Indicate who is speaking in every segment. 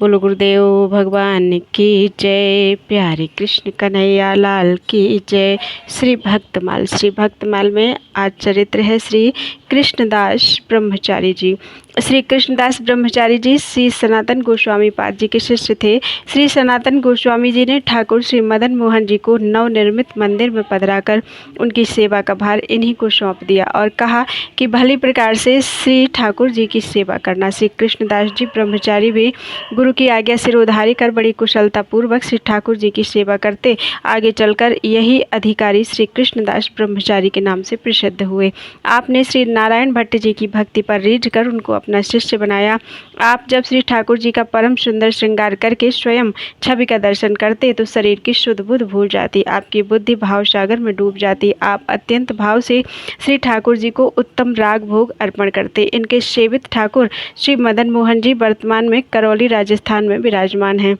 Speaker 1: बोलो गुरुदेव भगवान की जय। प्यारे कृष्ण कन्हैया लाल की जय। श्री भक्तमाल में आज चरित्र है श्री कृष्णदास ब्रह्मचारी जी। श्री कृष्णदास ब्रह्मचारी जी श्री सनातन गोस्वामी पाद जी के शिष्य थे। श्री सनातन गोस्वामी जी ने ठाकुर श्री मदन मोहन जी को नवनिर्मित मंदिर में पधराकर उनकी सेवा का भार इन्हीं को सौंप दिया और कहा कि भली प्रकार से श्री ठाकुर जी की सेवा करना। श्री कृष्णदास जी ब्रह्मचारी भी गुरु की आज्ञा सिरोधारी कर बड़ी कुशलता पूर्वक श्री ठाकुर जी की सेवा करते आगे चलकर यही अधिकारी श्री कृष्णदास ब्रह्मचारी के नाम से प्रसिद्ध हुए। आपने श्री नारायण भट्ट जी की भक्ति पर रीझ कर उनको अपना शिष्य बनाया। आप जब श्री ठाकुर जी का परम सुंदर श्रृंगार करके स्वयं छवि का दर्शन करते तो शरीर की शुद्ध बुद्ध भूल जाती, आपकी बुद्धि भाव सागर में डूब जाती। आप अत्यंत भाव से श्री ठाकुर जी को उत्तम राग भोग अर्पण करते। इनके सेवित ठाकुर श्री मदन मोहन जी वर्तमान में करौली राजस्थान में विराजमान हैं।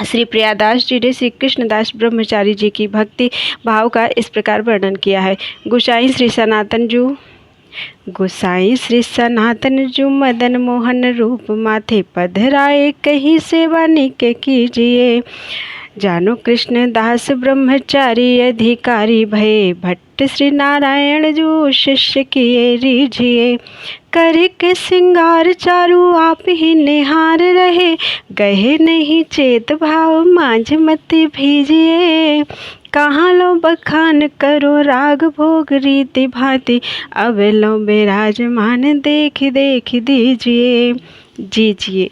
Speaker 1: श्री प्रियादास जी ने श्री कृष्णदास ब्रह्मचारी जी की भक्ति भाव का इस प्रकार वर्णन किया है। गोसाई श्री सनातन जू मदन मोहन रूप माथे पधराए कहीं सेवा निके कीजिए। जानो कृष्णदास ब्रह्मचारी अधिकारी भये भट्ट श्री नारायण जो शिष्य किए रीझिए। करे के सिंगार चारू आप ही निहार रहे, गहे नहीं चेत भाव मांझ मति भीजिए। कहाँ लो बखान करो राग भोग रीति भांति, अब लो विराजमान देख देख दीजिए जीजिए।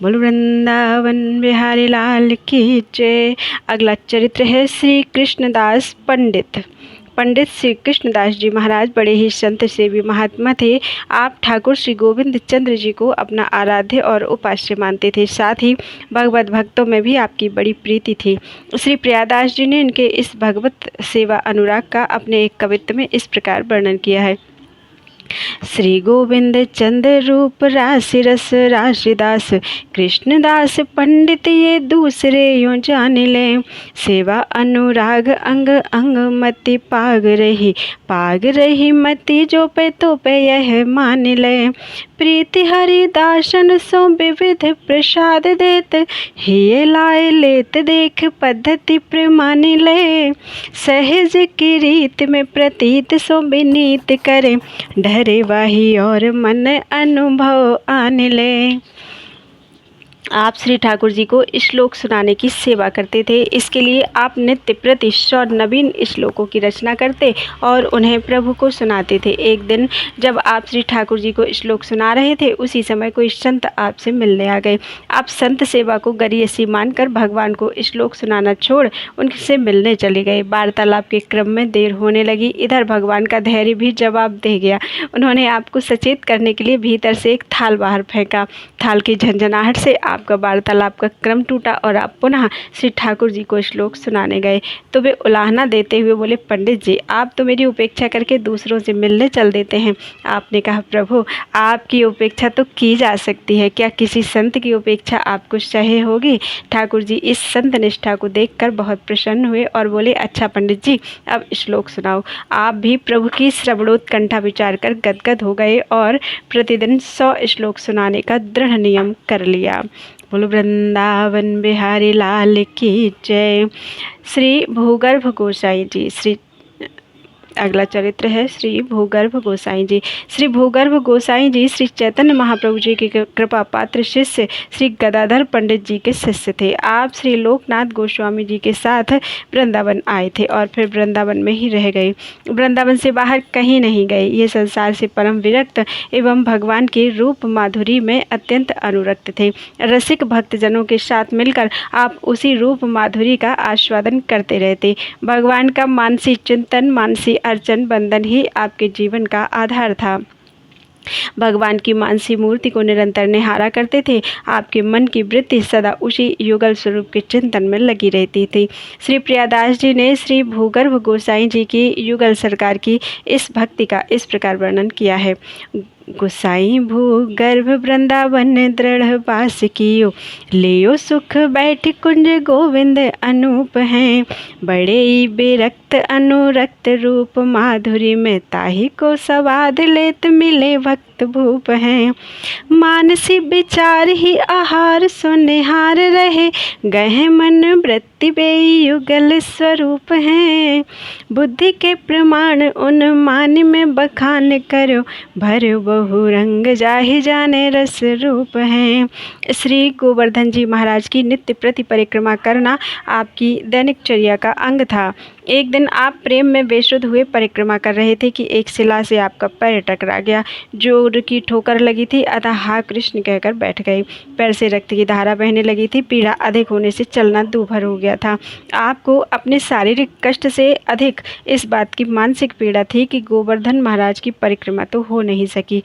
Speaker 1: बोलो वृंदावन बिहारी लाल की जय। अगला चरित्र है श्री कृष्णदास पंडित श्री कृष्णदास जी महाराज बड़े ही संत सेवी महात्मा थे। आप ठाकुर श्री गोविंद चंद्र जी को अपना आराध्य और उपास्य मानते थे। साथ ही भगवत भक्तों में भी आपकी बड़ी प्रीति थी। श्री प्रियादास जी ने इनके इस भगवत सेवा अनुराग का अपने एक कवित्व में इस प्रकार वर्णन किया है। श्री गोविंद चंद्र रूप राशि रस राशिदास, कृष्णदास पंडित ये दूसरे यूं जान ले। सेवा अनुराग अंग अंग मति पाग रही मति, जो पे तो पे यह मान ले। प्रीति हरिदासन सो विविध प्रसाद देत, हिये लाए लेत देख पद्धति प्रमाण ले। सहज की रीत में प्रतीत सो विनीत करे, डरे वाही और मन अनुभव आन ले। आप श्री ठाकुर जी को श्लोक सुनाने की सेवा करते थे। इसके लिए आप नित्य प्रति 100 नवीन श्लोकों की रचना करते और उन्हें प्रभु को सुनाते थे। एक दिन जब आप श्री ठाकुर जी को श्लोक सुना रहे थे, उसी समय कोई संत आपसे मिलने आ गए। आप संत सेवा को गरियसी मानकर भगवान को श्लोक सुनाना छोड़ उनसे मिलने चले गए। वार्तालाप के क्रम में देर होने लगी। इधर भगवान का धैर्य भी जवाब दे गया। उन्होंने आपको सचेत करने के लिए भीतर से एक थाल बाहर फेंका। थाल की झंझनाहट से आपका वार्तालाप का क्रम टूटा और आप पुनः श्री ठाकुर जी को श्लोक सुनाने गए तो वे उलाहना देते हुए बोले, पंडित जी आप तो मेरी उपेक्षा करके दूसरों से मिलने चल देते हैं। आपने कहा, प्रभु आपकी उपेक्षा तो की जा सकती है, क्या किसी संत की उपेक्षा आपको सहे होगी? ठाकुर जी इस संत निष्ठा को देखकर बहुत प्रसन्न हुए और बोले, अच्छा पंडित जी अब श्लोक सुनाओ। आप भी प्रभु की श्रवणोत्कंठा विचार कर गदगद हो गए और प्रतिदिन 100 श्लोक सुनाने का दृढ़ नियम कर लिया। बोलो वृंदावन बिहारी लाल की जय। श्री भूगर्भ गोसाई जी। अगला चरित्र है श्री भूगर्भ गोसाई जी। श्री भूगर्भ गोसाई जी श्री चैतन्य महाप्रभु जी के कृपा पात्र शिष्य श्री गदाधर पंडित जी के शिष्य थे। आप श्री लोकनाथ गोस्वामी जी के साथ वृंदावन आए थे और फिर वृंदावन में ही रह गए। वृंदावन से बाहर कहीं नहीं गए। ये संसार से परम विरक्त एवं भगवान के रूप माधुरी में अत्यंत अनुरक्त थे। रसिक भक्तजनों के साथ मिलकर आप उसी रूप माधुरी का आस्वादन करते रहते। भगवान का मानसी चिंतन, मानसी अर्चन बंधन ही आपके जीवन का आधार था। भगवान की मानसी मूर्ति को निरंतर निहारा करते थे। आपके मन की वृत्ति सदा उसी युगल स्वरूप के चिंतन में लगी रहती थी। श्री प्रियादास जी ने श्री भूगर्भ गोसाई जी की युगल सरकार की इस भक्ति का इस प्रकार वर्णन किया है। गोसाई भूगर्भ वृंदावन दृढ़ बास कियो, लियो सुख बैठ कुंज गोविंद अनूप हैं। बड़े ही विरक्त अनुरक्त रूप माधुरी में, ताहि को स्वाद लेत मिले भक्त भूप हैं। मानसी विचार ही आहार सुनिहार रहे, गहे मन वृत्ति बेयुगल स्वरूप हैं। बुद्धि के प्रमाण उन मान में बखान करो, भर बहु रंग जाहि जाने रस रूप हैं। श्री गोवर्धन जी महाराज की नित्य प्रति परिक्रमा करना आपकी दैनिक चर्या का अंग था। एक दिन आप प्रेम में बेसुध हुए परिक्रमा कर रहे थे कि एक शिला से आपका पैर टकरा गया। जोर की ठोकर लगी थी, अतः हा कृष्ण कहकर बैठ गए। पैर से रक्त की धारा बहने लगी थी। पीड़ा अधिक होने से चलना दूभर हो गया था। आपको अपने शारीरिक कष्ट से अधिक इस बात की मानसिक पीड़ा थी कि गोवर्धन महाराज की परिक्रमा तो हो नहीं सकी,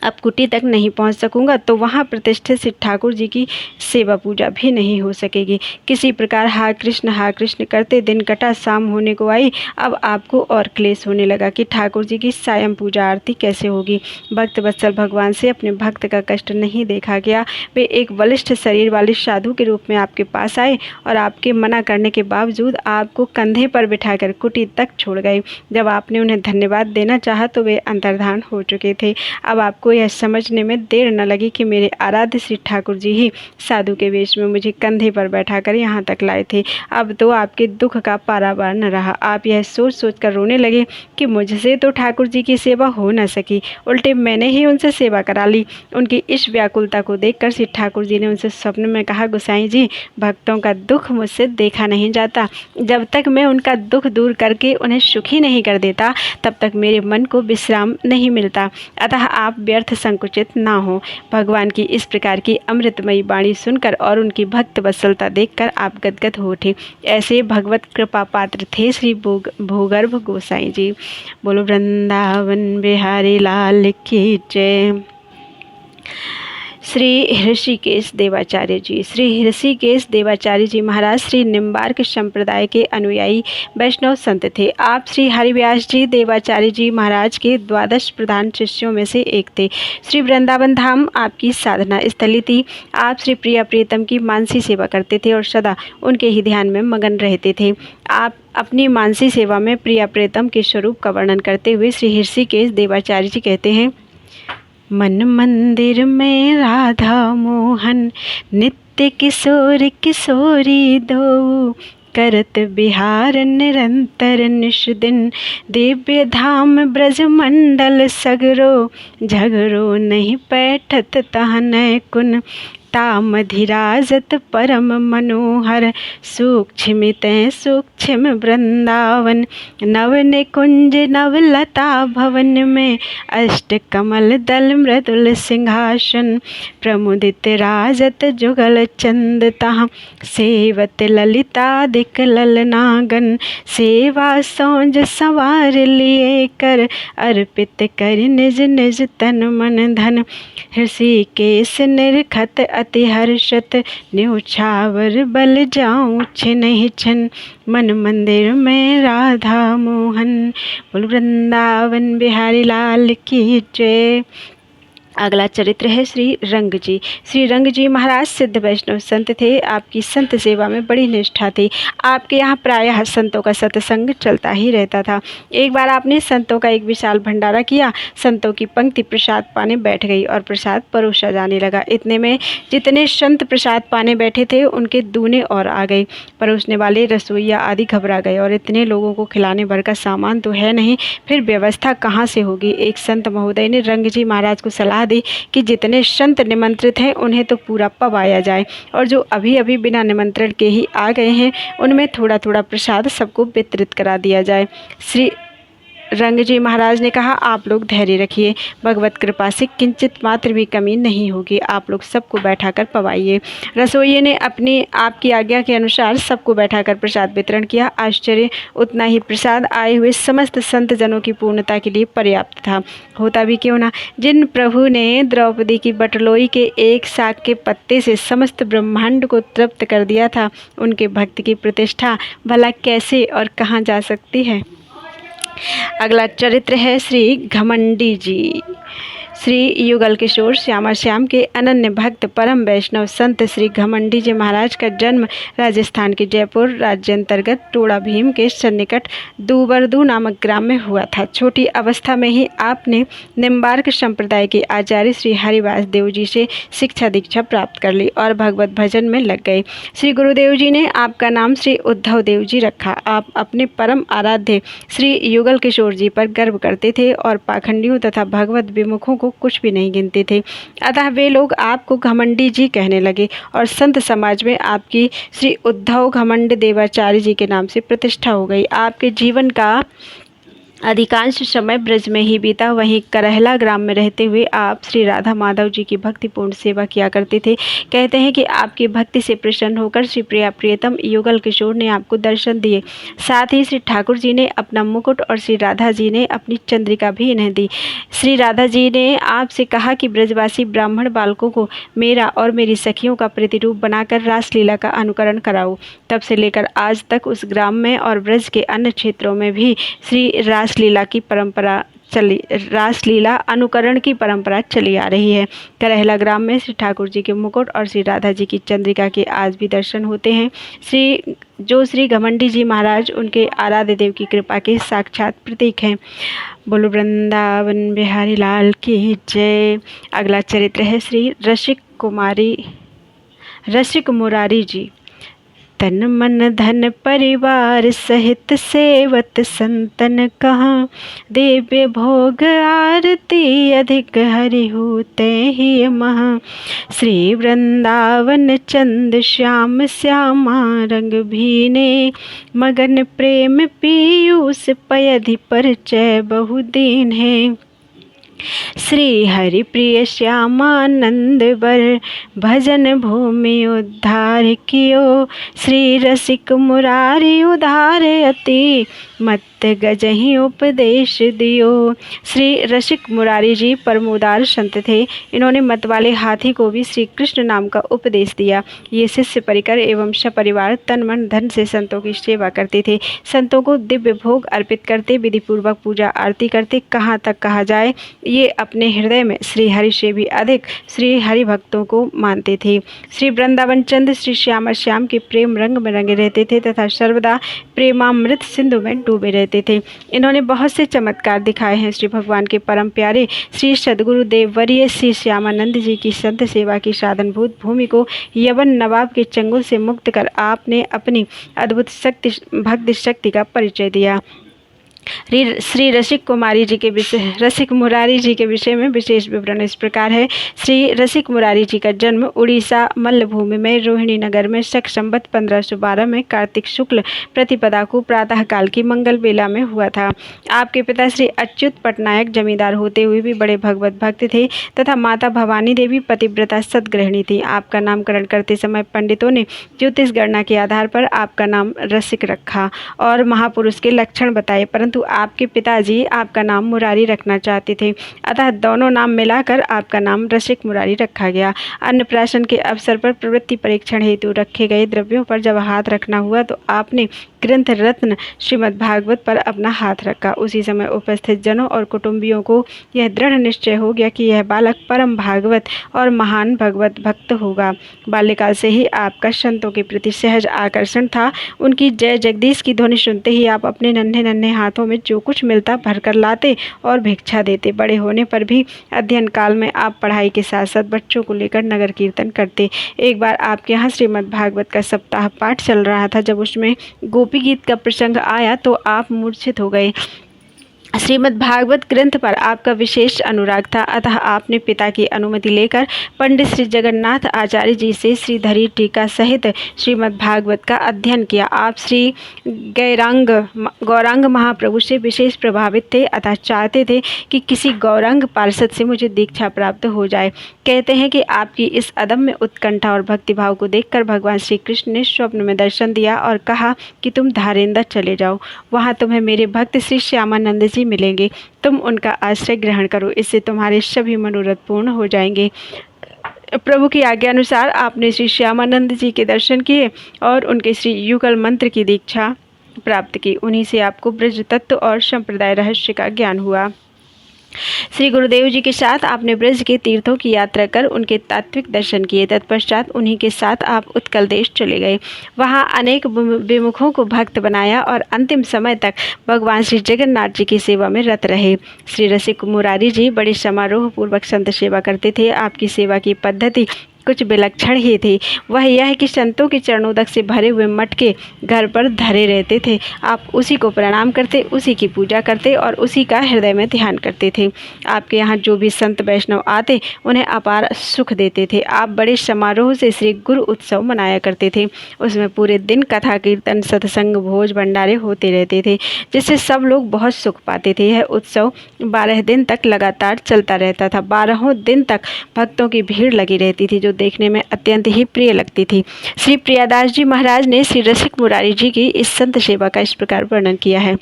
Speaker 1: अब कुटी तक नहीं पहुंच सकूंगा तो वहां प्रतिष्ठित श्री ठाकुर जी की सेवा पूजा भी नहीं हो सकेगी। किसी प्रकार हा कृष्ण करते दिन कटा, शाम होने को आई। अब आपको और क्लेश होने लगा कि ठाकुर जी की सायं पूजा आरती कैसे होगी। भक्त वत्सल भगवान से अपने भक्त का कष्ट नहीं देखा गया। वे एक बलिष्ठ शरीर वाले साधु के रूप में आपके पास आए और आपके मना करने के बावजूद आपको कंधे पर बिठाकर कुटी तक छोड़ गए। जब आपने उन्हें धन्यवाद देना चाहा तो वे अंतर्धान हो चुके थे। अब आपको यह समझने में देर न लगी कि मेरे आराध्य श्री ठाकुर जी ही साधु के वेश में मुझे कंधे पर बैठाकर यहाँ तक लाए थे। अब तो आपके दुख का पारावार न रहा। आप यह सोच सोच कर रोने लगे कि मुझसे तो ठाकुर जी की सेवा हो न सकी, उल्टे मैंने ही उनसे सेवा करा ली। उनकी इस व्याकुलता को देखकर श्री ठाकुर जी ने उनसे स्वप्न में कहा, गोसाई जी, भक्तों का दुख मुझसे देखा नहीं जाता। जब तक मैं उनका दुख दूर करके उन्हें सुखी नहीं कर देता तब तक मेरे मन को विश्राम नहीं मिलता। अतः आप व्यर्थ संकुचित ना हो। भगवान की इस प्रकार की अमृतमयी वाणी सुनकर और उनकी भक्त वत्सलता देखकर आप गदगद हो उठे। ऐसे भगवत कृपा पात्र थे श्री भूगर्भ गोसाई जी। बोलो वृंदावन बिहारी लाल की जय। श्री ऋषिकेश देवाचार्य जी। श्री ऋषिकेश देवाचार्य जी महाराज श्री निम्बार्क संप्रदाय के अनुयायी वैष्णव संत थे। आप श्री हरिव्यास जी देवाचार्य जी महाराज के 12 प्रधान शिष्यों में से एक थे। श्री वृंदावन धाम आपकी साधना स्थली थी। आप श्री प्रिया प्रियतम की मानसी सेवा करते थे और सदा उनके ही ध्यान में मगन रहते थे। आप अपनी मानसी सेवा में प्रिया प्रियतम के स्वरूप का वर्णन करते हुए श्री ऋषिकेश देवाचार्य जी कहते हैं, मन मंदिर में राधा मोहन, नित्य किशोर किशोरी दो, करत बिहार निरंतर निश दिन, दिव्य धाम ब्रज मंडल सगरो, झगरो नहीं पैठत तहन कुन, तामधिराजत परम मनोहर, सूक्ष्मित सूक्ष्म वृंदावन, नव निकुंज नवलता भवन में, अष्ट कमल दल मृदुल सिंहासन, प्रमुदित राजत जुगल चंद तहाँ, सेवत ललितादिक ललनागन, सेवा सौंज सवार लिए कर, अर्पित कर निज निज तन मन धन, ऋषिकेश निरखत अति हर्षत, न्योछावर बल जाऊं छिन छन, मन मंदिर में राधा मोहन। बोल वृंदावन बिहारी लाल की जय। अगला चरित्र है श्री रंग जी। श्री रंग जी महाराज सिद्ध वैष्णव संत थे। आपकी संत सेवा में बड़ी निष्ठा थी। आपके यहाँ प्रायः संतों का सत्संग चलता ही रहता था। एक बार आपने संतों का एक विशाल भंडारा किया। संतों की पंक्ति प्रसाद पाने बैठ गई और प्रसाद परोसा जाने लगा। इतने में जितने संत प्रसाद पाने बैठे थे उनके दूने और आ गए। परोसने वाले रसोईया आदि घबरा गए और इतने लोगों को खिलाने भर का सामान तो है नहीं, फिर व्यवस्था कहाँ से होगी। एक संत महोदय ने रंग जी महाराज को सलाह दी कि जितने संत निमंत्रित हैं उन्हें तो पूरा पवाया जाए और जो अभी अभी बिना निमंत्रण के ही आ गए हैं उनमें थोड़ा थोड़ा प्रसाद सबको वितरित करा दिया जाए। श्री रंग जी महाराज ने कहा, आप लोग धैर्य रखिए, भगवत कृपा से किंचित मात्र भी कमी नहीं होगी। आप लोग सबको बैठाकर पवाइए। रसोइये ने अपनी आपकी आज्ञा के अनुसार सबको बैठाकर प्रसाद वितरण किया। आश्चर्य, उतना ही प्रसाद आए हुए समस्त संत जनों की पूर्णता के लिए पर्याप्त था। होता भी क्यों ना, जिन प्रभु ने द्रौपदी की बटलोई के एक साग के पत्ते से समस्त ब्रह्मांड को तृप्त कर दिया था, उनके भक्त की प्रतिष्ठा भला कैसे और कहाँ जा सकती है। अगला चरित्र है श्री घमंडी जी। श्री युगल किशोर श्यामा श्याम के अनन्य भक्त परम वैष्णव संत श्री घमंडी जी महाराज का जन्म राजस्थान के जयपुर राज्य अंतर्गत टोड़ा भीम के सन्निकट दूबरदू नामक ग्राम में हुआ था। छोटी अवस्था में ही आपने निम्बार्क संप्रदाय के आचार्य श्री हरिवास देव जी से शिक्षा दीक्षा प्राप्त कर ली और भगवत भजन में लग गए। श्री गुरुदेव जी ने आपका नाम श्री उद्धव देव जी रखा। आप अपने परम आराध्य श्री युगल किशोर जी पर गर्व करते थे और पाखंडियों तथा भगवत विमुखों को कुछ भी नहीं गिनते थे। अतः वे लोग आपको घमंडी जी कहने लगे और संत समाज में आपकी श्री उद्धव घमंड देवाचार्य जी के नाम से प्रतिष्ठा हो गई। आपके जीवन का अधिकांश समय ब्रज में ही बीता। वहीं करहला ग्राम में रहते हुए आप श्री राधा माधव जी की भक्तिपूर्ण सेवा किया करते थे। कहते हैं कि आपकी भक्ति से प्रसन्न होकर श्री प्रिया प्रियतम युगल किशोर ने आपको दर्शन दिए। साथ ही श्री ठाकुर जी ने अपना मुकुट और श्री राधा जी ने अपनी चंद्रिका भी इन्हें दी। श्री राधा जी ने आपसे कहा कि ब्रजवासी ब्राह्मण बालकों को मेरा और मेरी सखियों का प्रतिरूप बनाकर रासलीला का अनुकरण कराओ। तब से लेकर आज तक उस ग्राम में और ब्रज के अन्य क्षेत्रों में भी श्री रासलीला अनुकरण की परंपरा चली आ रही है। करहला ग्राम में श्री ठाकुर जी के मुकुट और श्री राधा जी की चंद्रिका के आज भी दर्शन होते हैं। श्री घमंडी जी महाराज उनके आराध्य देव की कृपा के साक्षात प्रतीक हैं। बोलो वृंदावन बिहारी लाल की जय। अगला चरित्र है श्री रसिक मुरारी जी। तन मन धन परिवार सहित सेवत संतन कहाँ, दिव्य भोग आरती अधिक हरि होते ही महा। श्री वृंदावन चंद श्याम श्यामा रंग भीने, मगन प्रेम पीयूष पयधि परिचय बहुदीन है। श्री हरि प्रिय श्यामानंद वर भजन भूमि उद्धार कियो। श्री रसिक मुरारी उधार अति मत गजहि उपदेश दियो। श्री रसिक मुरारी जी परमोदार संत थे। इन्होंने मत वाले हाथी को भी श्री कृष्ण नाम का उपदेश दिया। ये शिष्य परिकर एवं सपरिवार तन मन धन से संतों की सेवा करते थे। संतों को दिव्य भोग अर्पित करते, विधि पूर्वक पूजा आरती करते। कहाँ तक कहा जाए, ये अपने हृदय में श्री हरि से भी अधिक श्री हरि भक्तों को मानते थे। श्री वृंदावन चंद श्री श्यामा श्याम के प्रेम रंग में रंगे रहते थे तथा सर्वदा प्रेमामृत सिंधु में डूबे रहते थे। इन्होंने बहुत से चमत्कार दिखाए हैं। श्री भगवान के परम प्यारे श्री सद्गुरु देववर्य श्री श्यामानंद जी की संत सेवा की साधनभूत भूमि को यवन नवाब के चंगुल से मुक्त कर आपने अपनी अद्भुत भक्ति शक्ति का परिचय दिया। श्री रसिक मुरारी जी के विषय में विशेष विवरण इस प्रकार है। श्री रसिक मुरारी जी का जन्म उड़ीसा मल्लभूमि में रोहिणी नगर में शक संवत 1512 में कार्तिक शुक्ल प्रतिपदा को प्रातः काल की मंगल बेला में हुआ था। आपके पिता श्री अच्युत पटनायक जमींदार होते हुए भी बड़े भगवत भक्त थे तथा माता भवानी देवी पतिव्रता सद्गृहिणी थी। आपका नामकरण करते समय पंडितों ने ज्योतिष गणना के आधार पर आपका नाम रसिक रखा और महापुरुष के लक्षण बताए, परंतु आपके पिताजी आपका नाम मुरारी रखना चाहते थे। अतः दोनों नाम मिलाकर आपका नाम रसिक मुरारी रखा गया। अन्नप्राशन के अवसर पर प्रवृत्ति परीक्षण हेतु रखे गए द्रव्यों पर जब हाथ रखना हुआ तो आपने ग्रंथ रत्न श्रीमद् भागवत पर अपना हाथ रखा। उसी समय उपस्थित जनों और कुटुंबियों को यह दृढ़ निश्चय हो गया कि यह बालक परम भागवत और महान भगवत भक्त होगा। बाल्यकाल से ही आपका संतों के प्रति सहज आकर्षण था। उनकी जय जगदीश की ध्वनि सुनते ही आप अपने नन्हे नन्हे हाथों में जो कुछ मिलता भरकर लाते और भिक्षा देते। बड़े होने पर भी अध्ययन काल में आप पढ़ाई के साथ साथ बच्चों को लेकर नगर कीर्तन करते। एक बार आपके यहाँ श्रीमद् भागवत का सप्ताह पाठ चल रहा था। जब उसमें गोपी गीत का प्रसंग आया तो आप मूर्छित हो गए। श्रीमद् भागवत ग्रंथ पर आपका विशेष अनुराग था, अतः आपने पिता की अनुमति लेकर पंडित श्री जगन्नाथ आचार्य जी से श्रीधरी टीका सहित श्रीमद् भागवत का अध्ययन किया। आप श्री गौरांग महाप्रभु से विशेष प्रभावित थे, अतः चाहते थे कि किसी गौरांग पार्षद से मुझे दीक्षा प्राप्त हो जाए। कहते हैं कि आपकी इस अदम्य उत्कंठा और भक्तिभाव को देखकर भगवान श्री कृष्ण ने स्वप्न में दर्शन दिया और कहा कि तुम धारेंद्र चले जाओ, वहाँ तुम्हें मेरे भक्त श्री श्यामानंद जी मिलेंगे। तुम उनका आश्रय ग्रहण करो, इससे तुम्हारे सभी मनोरथ पूर्ण हो जाएंगे। प्रभु की आज्ञा अनुसार आपने श्री श्यामानंद जी के दर्शन किए और उनके श्री युगल मंत्र की दीक्षा प्राप्त की। उन्हीं से आपको ब्रज तत्व और संप्रदाय रहस्य का ज्ञान हुआ। श्री गुरुदेव जी के साथ आपने ब्रज के तीर्थों की यात्रा कर उनके तात्विक दर्शन किए। तत्पश्चात उन्हीं के साथ आप उत्कल देश चले गए। वहां अनेक विमुखों को भक्त बनाया और अंतिम समय तक भगवान श्री जगन्नाथ जी की सेवा में रत रहे। श्री रसिक मुरारी जी बड़े समारोह पूर्वक संत सेवा करते थे। आपकी सेवा की पद्धति कुछ विलक्षण ही थी। वह यह कि संतों के चरणोदक से भरे हुए मटके घर पर धरे रहते थे। आप उसी को प्रणाम करते, उसी की पूजा करते और उसी का हृदय में ध्यान करते थे। आपके यहाँ जो भी संत वैष्णव आते उन्हें अपार सुख देते थे। आप बड़े समारोह से श्री गुरु उत्सव मनाया करते थे। उसमें पूरे दिन कथा कीर्तन सत्संग भोज भंडारे होते रहते थे, जिससे सब लोग बहुत सुख पाते थे। यह उत्सव 12 दिन तक लगातार चलता रहता था। 12 दिन तक भक्तों की भीड़ लगी रहती थी, जो देखने में अत्यंत ही प्रिय लगती थी। श्री प्रियादास जी महाराज ने श्री रसिक मुरारी जी की इस संत सेवा का इस प्रकार वर्णन किया है।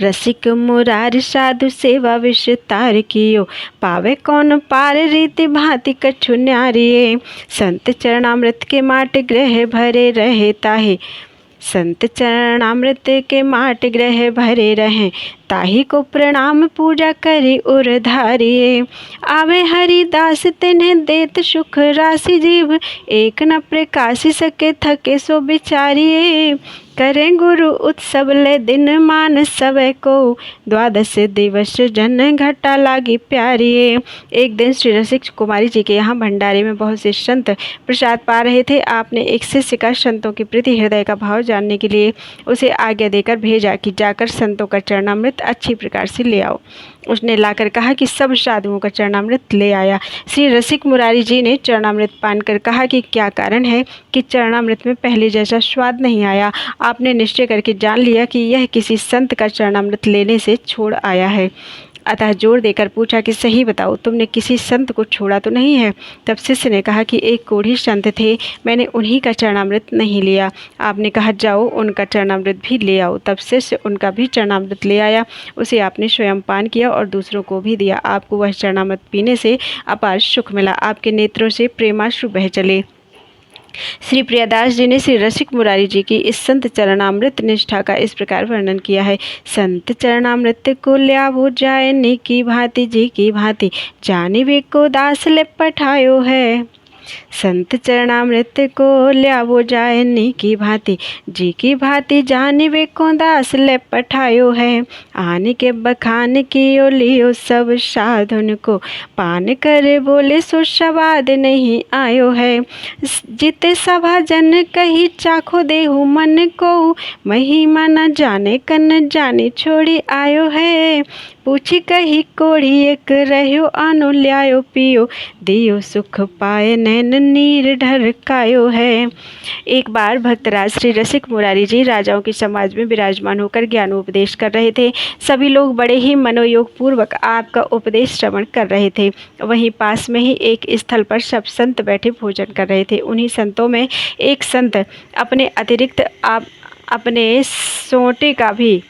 Speaker 1: रसिक मुरारी साधु सेवा विस्तार कियो, पावे कौन पार रीति भांति कछु न्यारी। संत चरणामृत के माट ग्रह भरे रहे ताहे, संत चरणामृत के माट ग्रह भरे रहे ताही को प्रणाम पूजा करी उरधारिये। आवे हरिदास तिन्हें देत सुख राशि जीव, एक न प्रकाशि सके थके सो बिचारिये। करें गुरु उत्सव ले दिन मान सवै को, 12 दिवस जन घटा लागी प्यारिये। एक दिन श्री रसिक कुमारी जी के यहाँ भंडारे में बहुत से संत प्रसाद पा रहे थे। आपने एक शिष्य का संतों के प्रति हृदय का भाव जानने के लिए उसे आज्ञा देकर भेजा कि जाकर संतों का चरणामृत अच्छी प्रकार से ले आओ। उसने लाकर कहा कि सब साधुओं का चरणामृत ले आया। श्री रसिक मुरारी जी ने चरणामृत पान कर कहा कि क्या कारण है कि चरणामृत में पहले जैसा स्वाद नहीं आया। आपने निश्चय करके जान लिया कि यह किसी संत का चरणामृत लेने से छोड़ आया है। अतः जोर देकर पूछा कि सही बताओ, तुमने किसी संत को छोड़ा तो नहीं है। तब शिष्य ने कहा कि एक कोढ़ी संत थे, मैंने उन्हीं का चरणामृत नहीं लिया। आपने कहा जाओ उनका चरणामृत भी ले आओ। तब शिष्य उनका भी चरणामृत ले आया। उसे आपने स्वयं पान किया और दूसरों को भी दिया। आपको वह चरणामृत पीने से अपार सुख मिला। आपके नेत्रों से प्रेमाश्रु बह चले। श्री प्रियादास जी ने श्री रसिक मुरारी जी की इस संत चरणामृत निष्ठा का इस प्रकार वर्णन किया है। संत चरणामृत को ल्यावो जाए नी की भांति जी की भांति, जानिवे को दास ले पठायो है। संत चरणामृत को ल्यावो जाए नी की भांति जी की भांति, जानिवे को दास ले पठायो है। आने के बखान कियो लियो सब साधुन को, पान करे बोले सो स्वाद नहीं आयो है। जिते सभा जन कही चाखो देहु मन को, महिमा न जाने कन जाने छोड़ी आयो है। पूछी कही कोढ़ी एक रह्यो आनो ल्यायो पियो, दियो सुख पाए नैन नीर ढरकायो है। एक बार भक्तराज श्री रसिक मुरारी जी राजाओं के समाज में विराजमान होकर ज्ञानोपदेश कर रहे थे। सभी लोग बड़े ही मनोयोग पूर्वक आपका उपदेश श्रवण कर रहे थे। वहीं पास में ही एक स्थल पर सब संत बैठे भोजन कर रहे थे। उन्हीं संतों में एक संत अपने अतिरिक्त अपने सोंटे का भी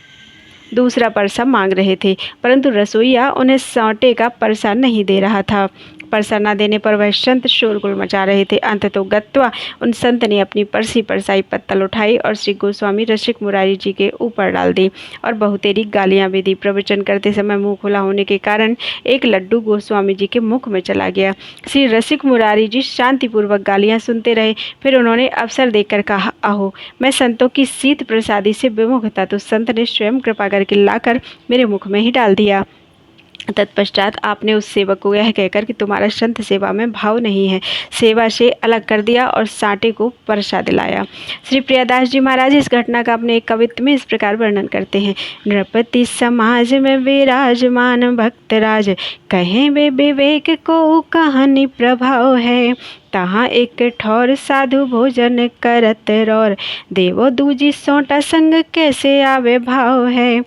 Speaker 1: दूसरा परसा मांग रहे थे, परंतु रसोईया उन्हें सोंटे का परसा नहीं दे रहा था। परसा न देने पर वह संत शोरगुल मचा रहे थे। अंततः गत्वा उन संत ने अपनी परसी परसाई पत्तल उठाई और श्री गोस्वामी रसिक मुरारी जी के ऊपर डाल दी और बहुतेरी गालियां भी दी। प्रवचन करते समय मुंह खुला होने के कारण एक लड्डू गोस्वामी जी के मुख में चला गया। श्री रसिक मुरारी जी शांतिपूर्वक गालियां सुनते रहे। फिर उन्होंने अवसर देकर कहा, अहो मैं संतों की शीत प्रसादी से विमुख था, तो संत ने स्वयं कृपा करके लाकर मेरे मुख में ही डाल दिया। तत्पश्चात आपने उस सेवक को यह कहकर कि तुम्हारा संत सेवा में भाव नहीं है, सेवा से अलग कर दिया और साटे को परसा दिलाया। श्री प्रियादास जी महाराज इस घटना का अपने एक कवित्व में इस प्रकार वर्णन करते हैं। नृपति समाज में विराजमान भक्तराज, कहें वे विवेक को कहानी प्रभाव है। तहाँ एक ठौर साधु भोजन करत रौर, देवो दूजी सोंटा संग कैसे आवे भाव है।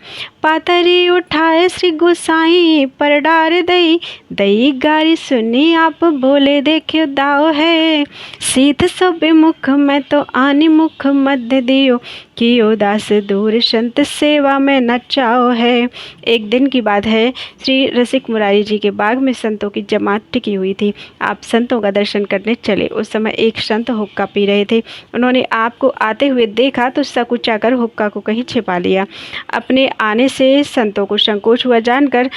Speaker 1: पातरी उठाए श्री गोसाई पर डार दई, दई गारी सुनी आप बोले देखियो दाव है। सीत सो विमुख मैं तो आनी मुख मध्य दियो, कियो दास दूर संत सेवा में नचाओ है। एक दिन की बात है, श्री रसिक मुरारी जी के बाग में संतों की जमात टिकी हुई थी। आप संतों का दर्शन करने चले। उस समय एक संत हुक्का पी रहे थे। उन्होंने आपको आते हुए देखा तो सकुचा कर हुक्का को कहीं छिपा लिया। अपने आने से संतों को संकोच हुआ। जानकर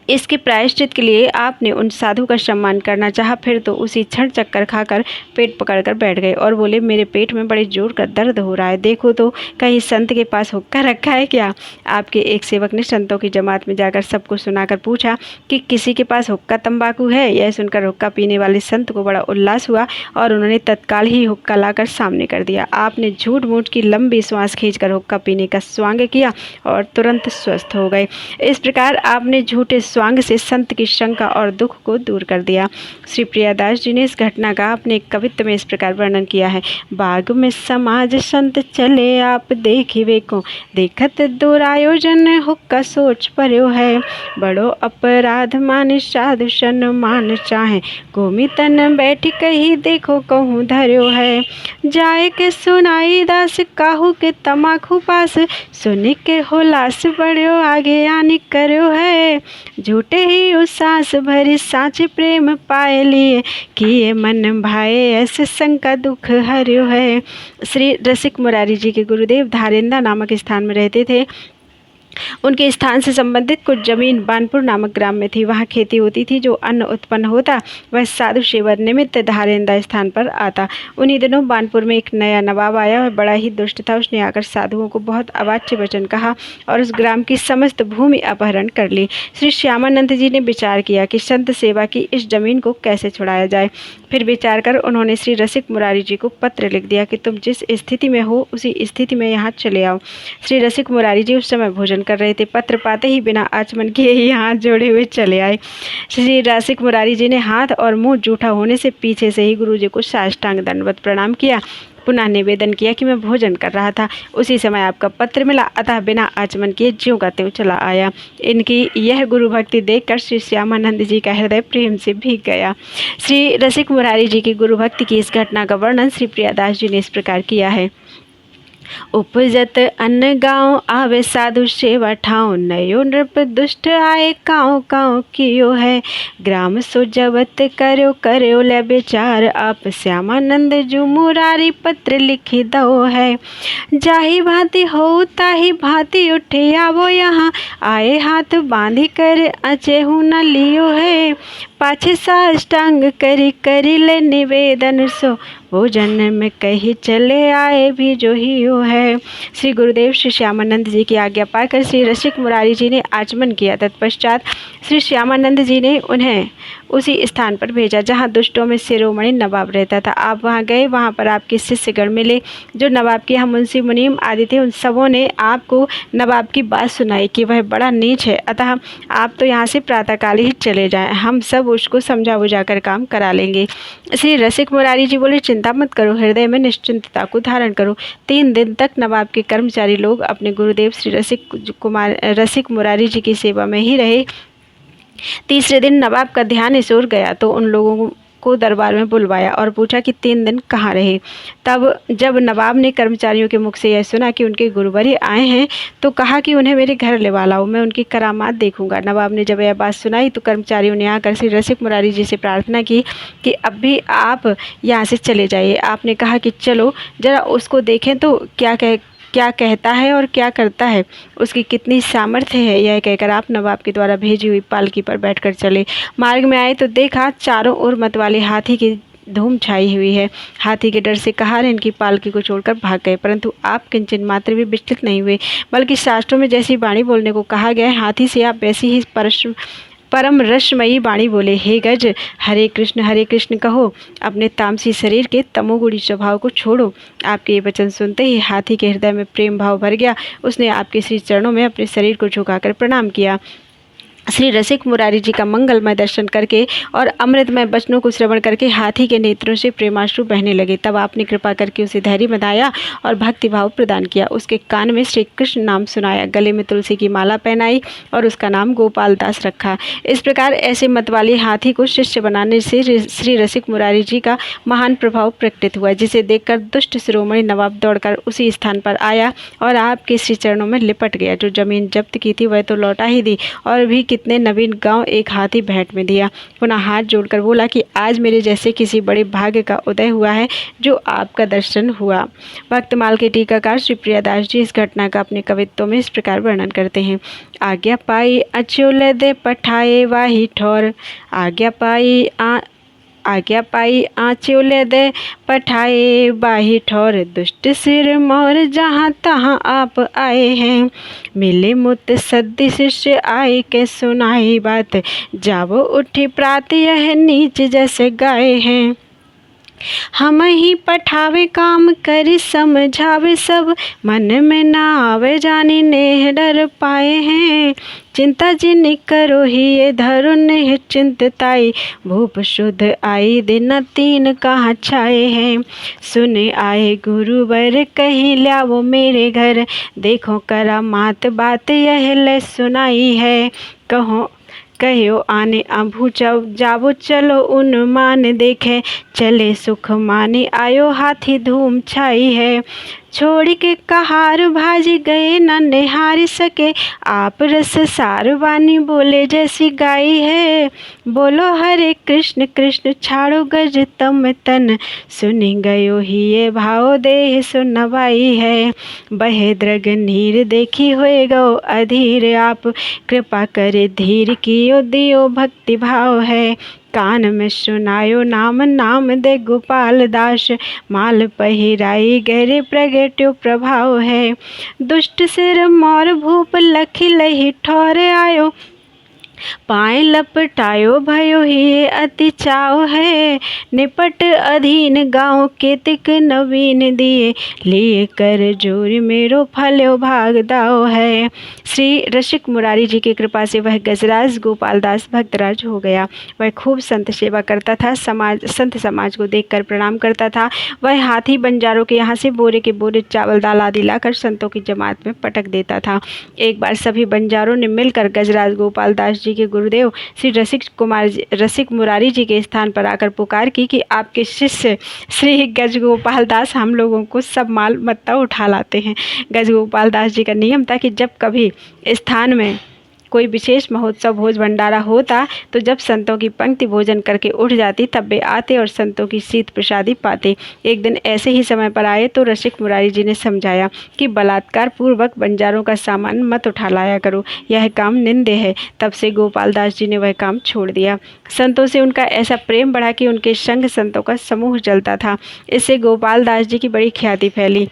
Speaker 1: इसके प्रायश्चित के लिए आपने उन साधु का सम्मान करना चाहा, फिर तो उसी क्षण चक्कर खाकर पेट पकड़कर बैठ गए और बोले, मेरे पेट में बड़े जोर का दर्द हो रहा है, देखो तो कहीं संत के पास हुक्का रखा है क्या। आपके एक सेवक ने संतों की जमात में जाकर सबको सुनाकर पूछा कि किसी के पास हुक्का तंबाकू है। यह सुनकर हुक्का पीने वाले संत को बड़ा उल्लास हुआ और उन्होंने तत्काल ही हुक्का लाकर सामने कर दिया। आपने झूठ मूठ की लंबी श्वास खींचकर हुक्का पीने का स्वांग किया और तुरंत स्वस्थ हो गए। इस प्रकार आपने झूठे स्वांग से संत की शंका और दुख को दूर कर दिया। श्री प्रियादास जी ने इस घटना का अपने कवित्व में इस प्रकार वर्णन किया है। बाग में समाज संत चले, आप देखिवे को देखत दुरायोजन, हुक्का सोच पर्यो है, बड़ो अपराध मान साधु सन मान चाहे, गोमी तन बैठी कही देखो कहूँ धर्यो है, जाए के सुनाई दास काहू के तमाखू पास, सुनी के होलास बड़ो आगे आनी कर्यो है, झूठे ही उस सांस भरी साँचे प्रेम पाए लिए, किए मन भाए ऐसे शंका दुख हर्यो है। श्री रसिक मुरारी जी के गुरुदेव धारेंदा नामक स्थान में रहते थे। उनके स्थान से संबंधित कुछ जमीन बानपुर नामक ग्राम में थी। वहाँ खेती होती थी। जो अन्न उत्पन्न होता वह साधु सेवा निमित्त धारेंदा स्थान पर आता। उन्हीं दिनों बानपुर में एक नया नवाब आया। वह बड़ा ही दुष्ट था। उसने आकर साधुओं को बहुत अवाच्य वचन कहा और उस ग्राम की समस्त भूमि अपहरण कर ली। श्री श्यामानंद जी ने विचार किया कि संत सेवा की इस जमीन को कैसे छुड़ाया जाए। फिर विचार कर उन्होंने श्री रसिक मुरारी जी को पत्र लिख दिया कि तुम जिस स्थिति में हो उसी स्थिति में यहाँ चले आओ। श्री रसिक मुरारी जी उस समय भोजन कर रहे थे। पत्र पाते ही बिना आचमन किए ही हाथ जोड़े हुए चले आए। श्री रसिक मुरारी जी ने हाथ और मुंह जूठा होने से पीछे से ही गुरु जी को साष्टांग दंडवत प्रणाम किया। पुनः निवेदन किया कि मैं भोजन कर रहा था, उसी समय आपका पत्र मिला, अतः बिना आचमन किए ज्यों का त्यों चला आया। इनकी यह गुरु भक्ति देखकर श्री श्यामानंद जी का हृदय प्रेम से भीग गया। श्री रसिक मुरारी जी की गुरु भक्ति की इस घटना का वर्णन श्री प्रियादास जी ने इस प्रकार किया है। उपजत अन्न गाँव आवे साधु सेवा ठाव, नयो नृप दुष्ट आए काँव काँव कियो है, ग्राम सो जबत कर्यो कर्यो ले विचार, आप श्यामानंद जू मुरारी पत्र लिखी दो है, जाही भांति हो ताही भांति उठे आवो यहाँ, आए हाथ बांधी कर अचेहू न लियो है, पाछे साष्टांग करी करी ले निवेदन, सो भोजन में कही चले आए भी जो ही हो है। श्री गुरुदेव श्री श्यामानंद जी की आज्ञा पाकर श्री रसिक मुरारी जी ने आचमन किया। तत्पश्चात श्री श्यामानंद जी ने उन्हें उसी स्थान पर भेजा जहां दुष्टों में शिरोमणि नवाब रहता था। आप वहां गए। वहां पर आपके शिष्यगण मिले जो नवाब के यहाँ मुंशी मुनीम आदि थे। उन सबों ने आपको नवाब की बात सुनाई कि वह बड़ा नीच है, अतः आप तो यहाँ से प्रातःकाल ही चले जाएं, हम सब उसको समझा बुझा कर काम करा लेंगे। श्री रसिक मुरारी जी बोले, चिंता मत करो, हृदय में निश्चिंतता को धारण करो। 3 दिन तक नवाब के कर्मचारी लोग अपने गुरुदेव श्री रसिक मुरारी जी की सेवा में ही रहे। तीसरे दिन नवाब का ध्यान इस ओर गया तो उन लोगों को दरबार में बुलवाया और पूछा कि 3 दिन कहाँ रहे। तब जब नवाब ने कर्मचारियों के मुख से यह सुना कि उनके गुरुवरी आए हैं तो कहा कि उन्हें मेरे घर लेवा लाओ, मैं उनकी करामात देखूंगा। नवाब ने जब यह बात सुनाई तो कर्मचारियों ने आकर श्री रसिक मुरारी जी से प्रार्थना की कि अब भी आप यहाँ से चले जाइए। आपने कहा कि चलो जरा उसको देखें तो क्या कहता है और क्या करता है, उसकी कितनी सामर्थ्य है। यह कहकर आप नवाब के द्वारा भेजी हुई पालकी पर बैठकर चले। मार्ग में आए तो देखा चारों ओर मतवाले हाथी की धूम छाई हुई है। हाथी के डर से कहार इनकी पालकी को छोड़कर भाग गए, परंतु आप किंचन मात्र भी विचलित नहीं हुए, बल्कि शास्त्रों में जैसी वाणी बोलने को कहा गया है, हाथी से आप वैसी ही परम रसमयी वाणी बोले। हे गज, हरे कृष्ण कहो, अपने तामसी शरीर के तमोगुणी स्वभाव को छोड़ो। आपके ये वचन सुनते ही हाथी के हृदय में प्रेम भाव भर गया। उसने आपके श्री चरणों में अपने शरीर को झुकाकर प्रणाम किया। श्री रसिक मुरारी जी का मंगलमय दर्शन करके और अमृतमय वचनों को श्रवण करके हाथी के नेत्रों से प्रेमाश्रु बहने लगे। तब आपने कृपा करके उसे धैर्य बंधाया और भक्ति भाव प्रदान किया। उसके कान में श्री कृष्ण नाम सुनाया, गले में तुलसी की माला पहनाई और उसका नाम गोपाल दास रखा। इस प्रकार ऐसे मतवाले हाथी को शिष्य बनाने से श्री रसिक मुरारी जी का महान प्रभाव प्रकटित हुआ, जिसे देखकर दुष्ट शिरोमणि नवाब दौड़कर उसी स्थान पर आया और आपके श्री चरणों में लिपट गया। जो जमीन जब्त की थी वह तो लौटा ही दी और भी कितने नवीन गांव एक हाथी भेंट में दिया। पुनः हाथ जोड़कर बोला कि आज मेरे जैसे किसी बड़े भाग्य का उदय हुआ है जो आपका दर्शन हुआ। भक्तमाल के टीकाकार श्री प्रियदास जी इस घटना का अपने कवित्वों में इस प्रकार वर्णन करते हैं। आज्ञा पाई अचोल दे पठाए वाही ठौर, आज्ञा पाई आँचोल दे पठाए बाही ठौर, दुष्ट सिर मोर जहाँ तहाँ आप आए हैं। मिले मुत सद्दी शिष्य आए के सुनाई बात, जावो उठी प्रात यह नीच जैसे गाए हैं। हम ही पठावे काम करी समझावे सब, मन में ना आवे जानी नेह डर पाए हैं। चिंता जिन करो ही ये धरो नेह चिंतताई, भूप शुद्ध आई दिन तीन कहाँ छाए हैं। सुने आए गुरुवर कहीं ल्यावो मेरे घर, देखो करा मात बात यह ले सुनाई है। कहो आने अभू जावो चलो उन मान देखे, चले सुख माने आयो हाथी धूम छाई है। छोड़ के कहार भाजी गए न निहार सके, आप रस सार वानी बोले जैसी गाई है। बोलो हरे कृष्ण कृष्ण छाड़ो गज तम तन, सुनी गयो ही ये भाव देह सुनवाई है। बहे द्रग नीर देखी होए गो अधीर, आप कृपा करे धीर कियो दियो भक्ति भाव है। कान में सुनायो नाम नाम दे गोपाल दास, माल पहिराई गहरे प्रगट्यो प्रभाव है। दुष्ट सिर मोर भूप लखी लही ठौर आयो, पाए लपटायो भयो ही अति चाव है। निपट अधीन गाँव केतिक नवीन दिए, लिए कर जोर मेरो फल्यो भाग दाव है। श्री रसिक मुरारी जी की कृपा से वह गजराज गोपालदास भक्तराज हो गया। वह खूब संत सेवा करता था, संत समाज को देखकर प्रणाम करता था। वह हाथी बंजारों के यहाँ से बोरे के बोरे चावल दाल आदि लाकर संतों की जमात में पटक देता था। एक बार सभी बंजारों ने मिलकर गजराज गोपालदास जी के गुरुदेव श्री रसिक मुरारी जी के स्थान पर आकर पुकार की कि आपके शिष्य श्री गजगोपाल दास हम लोगों को सब माल मत्ता उठा लाते हैं। गजगोपाल दास जी का नियम था कि जब कभी स्थान में कोई विशेष महोत्सव भोज भंडारा होता तो जब संतों की पंक्ति भोजन करके उठ जाती तब वे आते और संतों की शीत प्रसादी पाते। एक दिन ऐसे ही समय पर आए तो रसिक मुरारी जी ने समझाया कि बलात्कार पूर्वक बंजारों का सामान मत उठा लाया करो, यह काम निंदे है। तब से गोपाल दास जी ने वह काम छोड़ दिया। संतों से उनका ऐसा प्रेम बढ़ा कि उनके संग संतों का समूह जलता था। इससे गोपाल दास जी की बड़ी ख्याति फैली।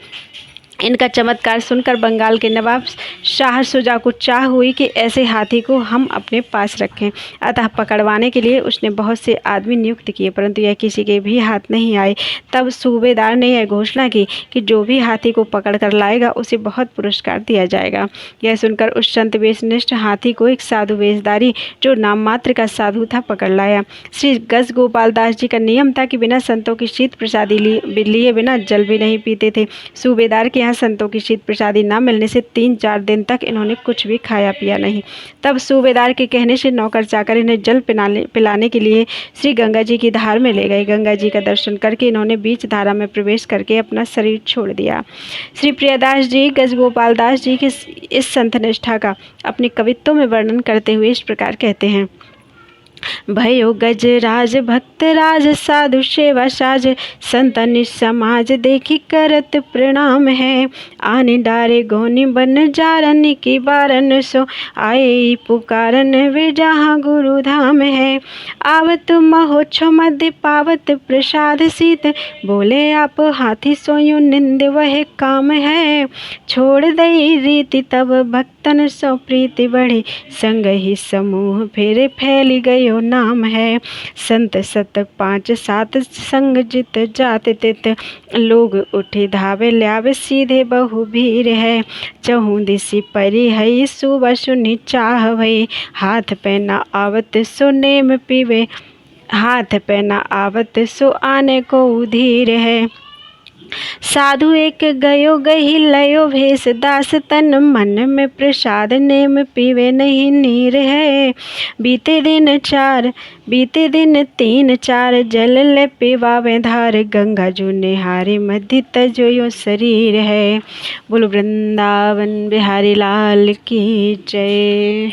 Speaker 1: इनका चमत्कार सुनकर बंगाल के नवाब शाह शुजा को चाह हुई कि ऐसे हाथी को हम अपने पास रखें। अतः पकड़वाने के लिए उसने बहुत से आदमी नियुक्त किए, परंतु यह किसी के भी हाथ नहीं आए। तब सूबेदार ने यह घोषणा की कि जो भी हाथी को पकड़ कर लाएगा उसे बहुत पुरस्कार दिया जाएगा। यह सुनकर उस संत वेशनिष्ठ हाथी को एक साधु वेशधारी जो नाम मात्र का साधु था पकड़ लाया। श्री गज गोपाल दास जी का नियम था कि बिना संतों की शीत प्रसादी लिए बिना जल भी नहीं पीते थे। सूबेदार के संतों की शीत प्रसादी न मिलने से 3-4 दिन तक इन्होंने कुछ भी खाया पिया नहीं। तब सूबेदार के कहने से नौकर चाकर इन्हें जल पिलाने के लिए श्री गंगा जी की धार में ले गए। गंगा जी का दर्शन करके इन्होंने बीच धारा में प्रवेश करके अपना शरीर छोड़ दिया। श्री प्रियदास जी गजगोपाल दास जी की इस संत निष्ठा का अपने कवित्वों में वर्णन करते हुए इस प्रकार कहते हैं। भयो गजराज भक्तराज साधु सेवा साज, संतन समाज देखी करत प्रणाम है। आने डारे गौनी बन जारन की बारन, सो आए पुकारन वे जहाँ गुरु धाम है। आवत महोत्सव मध्य पावत प्रसाद सीत, बोले आप हाथी सोयो निंद वह काम है। छोड़ दई रीति तब भक्तन सो प्रीति बढ़ी, संग ही समूह फेरे फैली गयो नाम है। संत सत 5-7 संग जित जात तित, लोग उठे धावे ल्यावे सीधे बहु भीर है। चहु दिसी परी है सुबह सुनी चाह भई, हाथ पे न आवत सो नेम पीवे, हाथ पे न आवत सो आने को उधीर है। साधु एक गयो गही लयो भेष दास तन, मन में प्रसाद नेम पीवे नहीं नीर है। बीते दिन 3-4 जल ले पीवावे धार, गंगा जो निहारे मध्य तजो शरीर है। बोलो वृंदावन बिहारी लाल की जय।